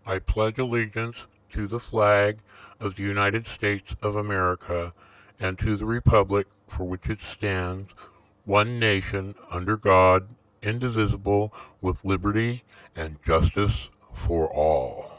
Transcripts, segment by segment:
I pledge allegiance to the flag of the United States of America and to the republic for which it stands, one nation, under God, indivisible, with liberty and justice for all.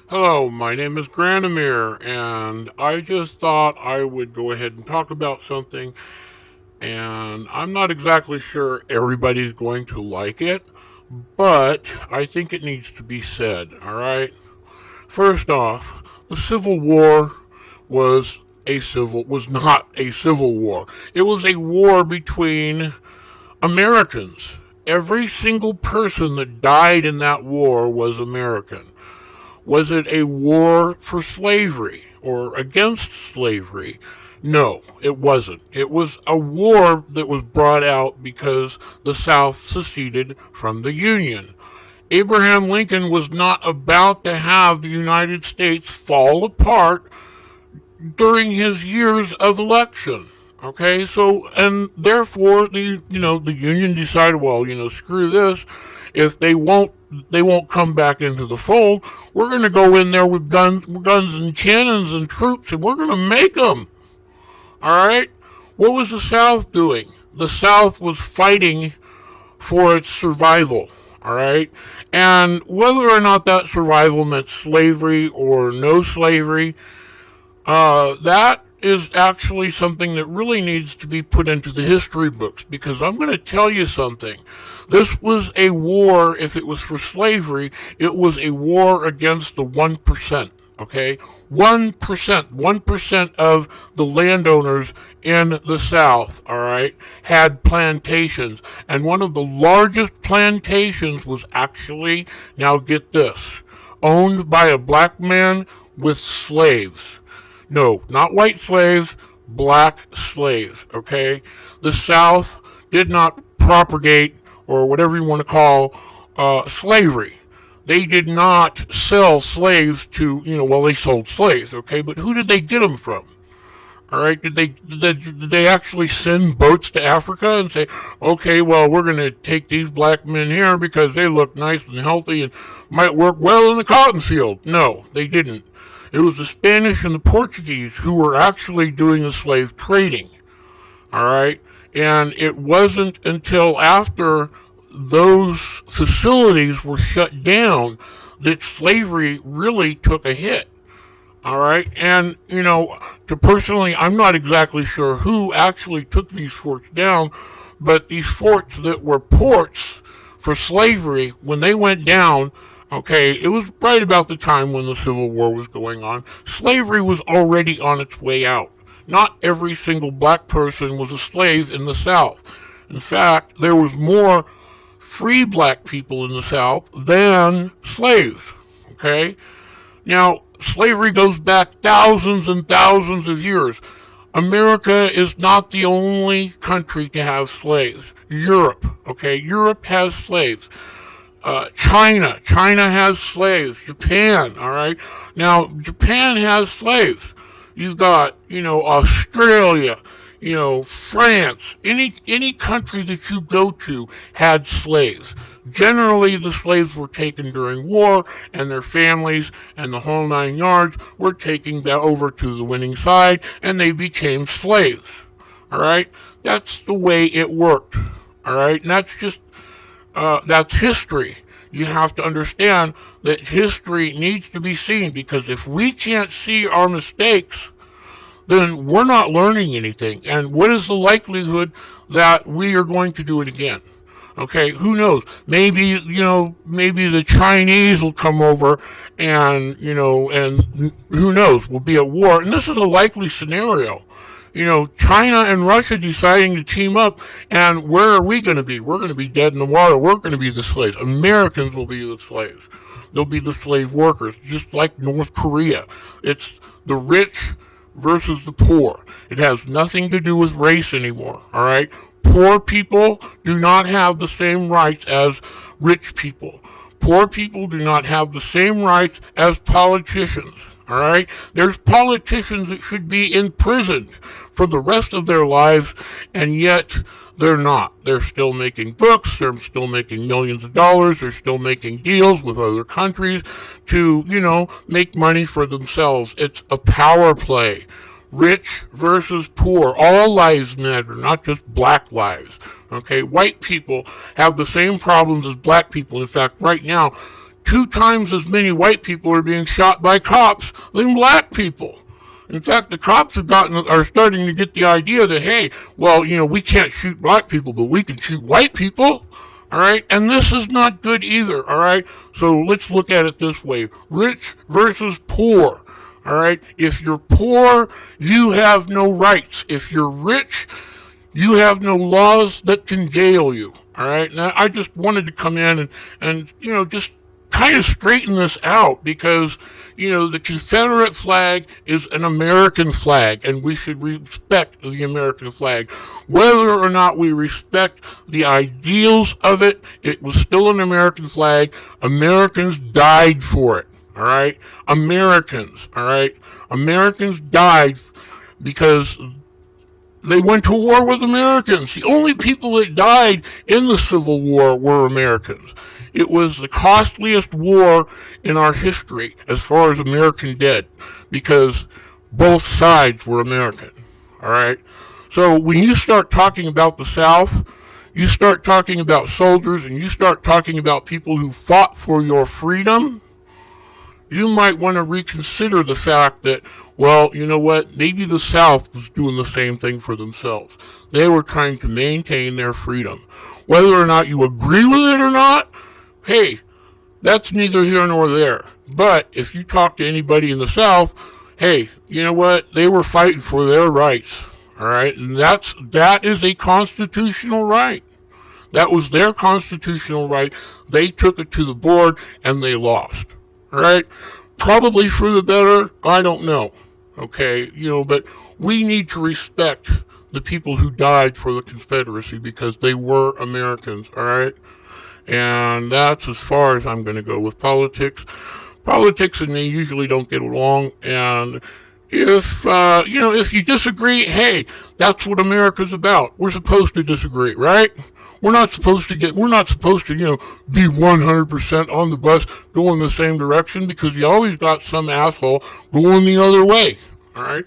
Hello, my name is Granimear, and I just thought I would go ahead and talk about something, and I'm not exactly sure everybody's going to like it, but I think it needs to be said, alright? First off, the Civil War was not a civil war. It was a war between Americans. Every single person that died in that war was American. Was it a war for slavery or against slavery? No, it wasn't. It was a war that was brought out because the South seceded from the Union. Abraham Lincoln was not about to have the United States fall apart during his years of election. Okay, so and therefore the Union decided, well, screw this. If they won't come back into the fold. We're going to go in there with guns and cannons and troops, and we're going to make them. All right. What was the South doing? The South was fighting for its survival. All right. And whether or not that survival meant slavery or no slavery, that is actually something that really needs to be put into the history books, because I'm going to tell you something. This was a war. If it was for slavery, it was a war against the 1%. Okay? 1%. 1% of the landowners in the South, all right, had plantations. And one of the largest plantations was actually, now get this, owned by a black man with slaves. No, not white slaves, black slaves, okay? The South did not propagate, or whatever you want to call, slavery. They did not sell slaves to, well, they sold slaves, okay? But who did they get them from? All right, did they actually send boats to Africa and say, okay, well, we're going to take these black men here because they look nice and healthy and might work well in the cotton field? No, they didn't. It was the Spanish and the Portuguese who were actually doing the slave trading. All right, and it wasn't until after those facilities were shut down that slavery really took a hit. All right, and personally, I'm not exactly sure who actually took these forts down, but these forts that were ports for slavery, when they went down, okay, it was right about the time when the Civil War was going on. Slavery was already on its way out. Not every single black person was a slave in the South. In fact, there was more free black people in the South than slaves. Okay, now slavery goes back thousands and thousands of years. America is not the only country to have slaves. Europe, okay? Europe has slaves. China has slaves. Japan, all right? Now, Japan has slaves. You've got, Australia, France. Any country that you go to had slaves. Generally, the slaves were taken during war, and their families and the whole 9 yards were taken over to the winning side, and they became slaves. All right? That's the way it worked. All right? And that's history. You have to understand that history needs to be seen, because if we can't see our mistakes, then we're not learning anything. And what is the likelihood that we are going to do it again? Okay, who knows? Maybe the Chinese will come over and who knows, we'll be at war. And this is a likely scenario. China and Russia deciding to team up, and where are we going to be? We're going to be dead in the water. We're going to be the slaves. Americans will be the slaves. They'll be the slave workers, just like North Korea. It's the rich versus the poor. It has nothing to do with race anymore, all right? Poor people do not have the same rights as rich people. Poor people do not have the same rights as politicians. All right? There's politicians that should be imprisoned for the rest of their lives, and yet they're not. They're still making books. They're still making millions of dollars. They're still making deals with other countries to, make money for themselves. It's a power play. Rich versus poor. All lives matter, not just black lives. Okay? White people have the same problems as black people. In fact, right now, 2 times as many white people are being shot by cops than black people. In fact, the cops are starting to get the idea that, hey, well, we can't shoot black people, but we can shoot white people. All right? And this is not good either. All right? So let's look at it this way. Rich versus poor. All right? If you're poor, you have no rights. If you're rich, you have no laws that can jail you. All right? Now, I just wanted to come in and just kind of straighten this out, because, the Confederate flag is an American flag, and we should respect the American flag. Whether or not we respect the ideals of it, it was still an American flag. Americans died for it. All right? Americans, all right? Americans died because they went to war with Americans. The only people that died in the Civil War were Americans. It was the costliest war in our history as far as American dead, because both sides were American. All right? So when you start talking about the South, you start talking about soldiers, and you start talking about people who fought for your freedom, you might want to reconsider the fact that, well, you know what, maybe the South was doing the same thing for themselves. They were trying to maintain their freedom. Whether or not you agree with it or not, hey, that's neither here nor there. But if you talk to anybody in the South, hey, you know what? They were fighting for their rights. All right, and that is a constitutional right. That was their constitutional right. They took it to the board and they lost. All right, probably for the better. I don't know. Okay, but we need to respect the people who died for the Confederacy because they were Americans. All right. And that's as far as I'm going to go with politics. Politics and me usually don't get along, and if you disagree, hey, that's what America's about. We're supposed to disagree, right? We're not supposed to, be 100% on the bus going the same direction, because you always got some asshole going the other way, all right?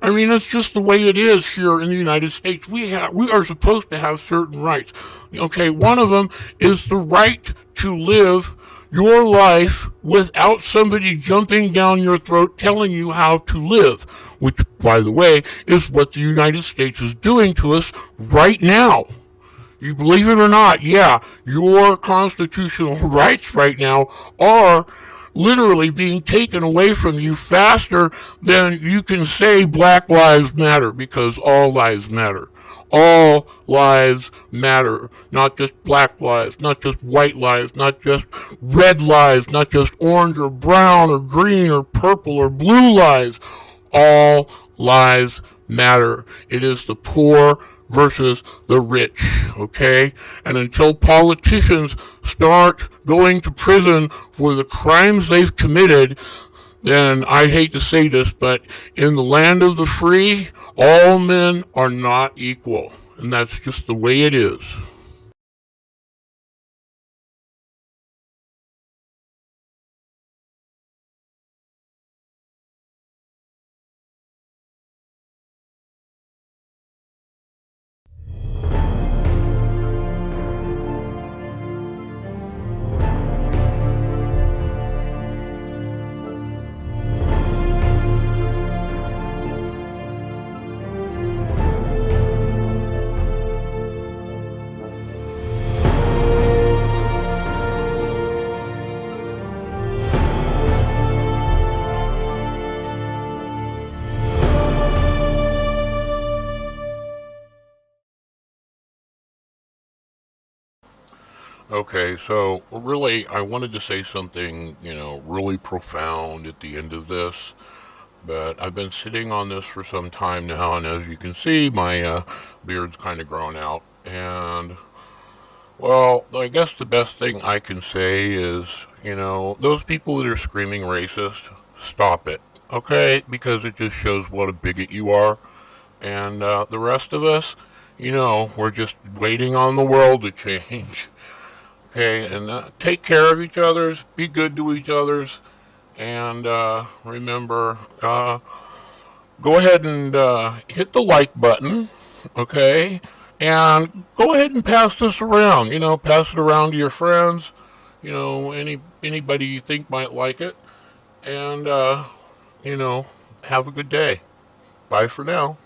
I mean, that's just the way it is here in the United States. We are supposed to have certain rights. Okay, one of them is the right to live your life without somebody jumping down your throat telling you how to live, which, by the way, is what the United States is doing to us right now. You believe it or not, yeah, your constitutional rights right now are literally being taken away from you faster than you can say Black Lives Matter, because all lives matter. All lives matter. Not just black lives, not just white lives, not just red lives, not just orange or brown or green or purple or blue lives. All lives matter. It is the poor versus the rich, okay? And until politicians start going to prison for the crimes they've committed, then I hate to say this, but in the land of the free, all men are not equal. And that's just the way it is. Okay, so really, I wanted to say something, really profound at the end of this, but I've been sitting on this for some time now, and as you can see, my beard's kind of grown out. And, well, I guess the best thing I can say is, those people that are screaming racist, stop it, okay? Because it just shows what a bigot you are. And the rest of us, we're just waiting on the world to change. Okay, and take care of each other's, be good to each other's, and remember, go ahead and hit the like button, okay, and go ahead and pass this around. Pass it around to your friends. Anybody you think might like it, and have a good day. Bye for now.